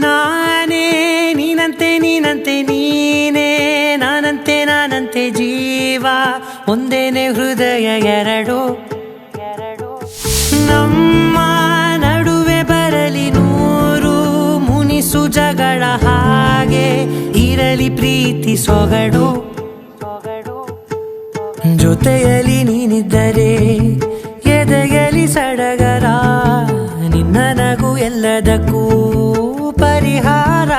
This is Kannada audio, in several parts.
ನಾನೇ ನೀನಂತೆ ನೀನಂತೆ ನೀನೇ ನಾನಂತೆ ನಾನಂತೆ ಜೀವ ಒಂದೇನೆ ಹೃದಯ ಎರಡು ನಮ್ಮ ನಡುವೆ ಬರಲಿ ನೂರು ಮುನಿಸು ಜಗಳ ಹಾಗೆ ಇರಲಿ ಪ್ರೀತಿ ಸೊಗಡು ಜೊತೆಯಲ್ಲಿ ನೀನಿದ್ದರೆ ಎದೆಯಲಿ ಸಡಗರ ನಿನ್ನ ನಗು ಎಲ್ಲದಕ್ಕೂ ಪರಿಹಾರ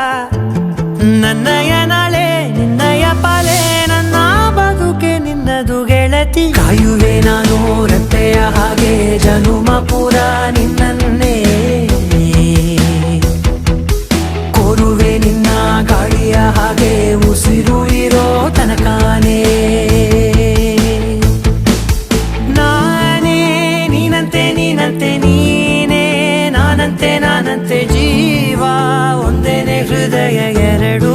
ನನ್ನಯ ನಾಳೆ ನಿನ್ನಯ ಪಾಲೆ ನನ್ನ ಬದುಕೆ ನಿನ್ನದು ಗೆಳತಿ ಕಾಯುವೆ ನಾನು ರತ್ತೆಯ ಹಾಗೆ ಜನುಮ ಪೂರ ನಿನ್ನನ್ನೇ ಕೋರುವೆ ನಿನ್ನ ಗಾಳಿಯ ಹಾಗೆ ಉಸಿರು ಇರೋ ತನಕಾನೇ ನಾನೇ ನೀನಂತೆ ನೀನಂತೆ ನೀನೇ ನಾನಂತೆ ನಾನಂತೆ ಜೀವ ಒಂದೇನೆ ಹೃದಯ ಎರಡು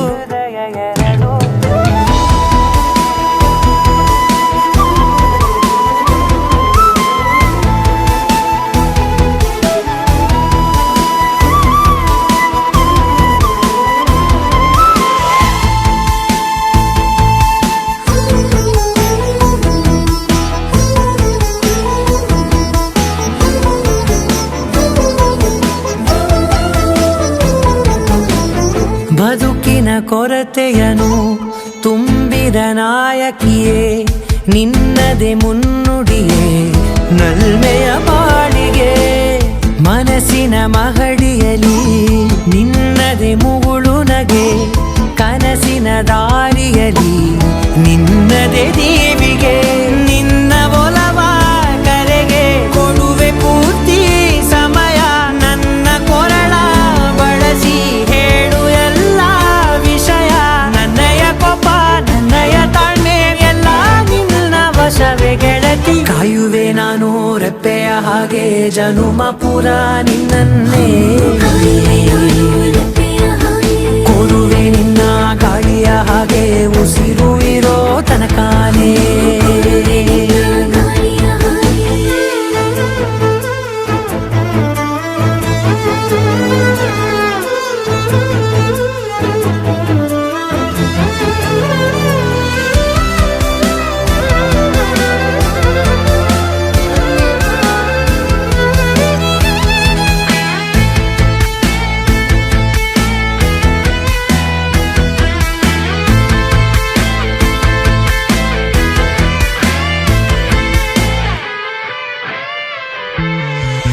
ಬದುಕಿನ ಕೊರತೆಯನು ತುಂಬಿದ ನಾಯಕಿಯೇ ನಿನ್ನದೆ ಮುನ್ನುಡಿಯೇ ನಲ್ಮೆಯ ಬಾಳಿಗೆ ಮನಸ್ಸಿನ ಮಹಡಿಯಲಿ ನಿನ್ನದೆ ಮುಗುಳು ನಗೆ ಕನಸಿನ ದಾರಿಯಲಿ ನಿನ್ನದೆ ದೇವಿಗೆ ನಿನ್ನ ಒಲವ ಕರೆಗೆ ಕೊಡುವೆ ಪೂರ್ತಿ ಸಮಯ ನನ್ನ ಕೊರಳ ಬಳಸಿ ಹೇಳು ಎಲ್ಲ ವಿಷಯ ನನ್ನಯ ಕೋಪ ನನ್ನಯ ತಾಳ್ಮೆ ಎಲ್ಲ ನಿನ್ನ ವಶವೇ ಗೆಳತಿ ಕಾಯುವೆ ನಾನು ರೆಪ್ಪೆಯ ಹಾಗೆ ಜನುಮ ಪುರ ನಿನ್ನನ್ನೇ ಕೋರುವೆ ನಿನ್ನ ಗಾಳಿಯ ಹಾಗೆ ಉಸಿರು ಇರೋ ತನಕಾನೇ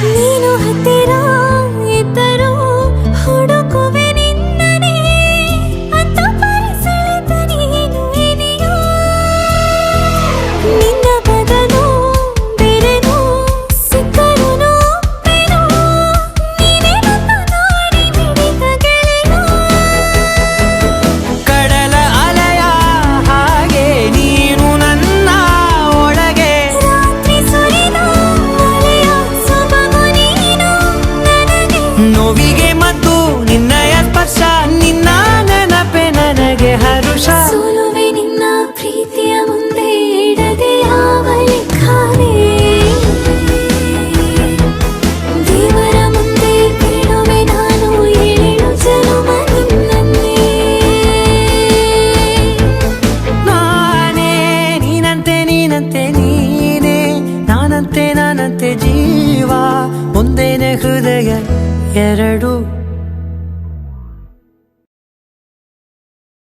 ನೀನು ಹತ್ತಿರ ಇದ್ದರೂ ಹುಡುಕುವೆ ನಿನ್ನನೇ ಅಂತ ಪರಿಸೆಳೆದ ನೀನು ಇದೆಯಾ ನಿನ್ನ ಬದಲು ಬೇರೆನೋ ಸಿಕ್ಕರೂ ಒಪ್ಪೆನೋ ನೀನೇ ನನ್ನ ನಾಡಿ ಮಿಡಿದ ಗೆಳೆಯ ಕಡಲ ಅಲೆಯ ಹಾಗೆ ನೀನು ನನ್ನ ಒಳಗೆ ರಾತ್ರಿ ಸುರಿದ ಮಳೆಯ ಸೊಬಗು ನೀನು ನನಗೆ ನೋವಿಗೆ ಮತ್ತು ನಿನ್ನಯ ಸ್ಪರ್ಶ ನಿನ್ನ ನೆನಪೆ ನನಗೆ ಹರುಷ ಸೋಲುವೆ ನಿನ್ನ ಪ್ರೀತಿಯ ಮುಂದೆ ಇಡದೆ ಯಾವ ಲೆಕ್ಕವೇ ದೇವರ ಮುಂದೆ ಬಿಡುವೆ ನಾನು ಏಳು ಜನುಮ ನಿನ್ನನ್ನೇ ನಾನೇ ನೀನಂತೆ ನೀನಂತೆ ನೀನೇ ನಾನಂತೆ ನಾನಂತೆ ಜೀವ ಒಂದೇನೆ ಹೃದಯ ಎರಡು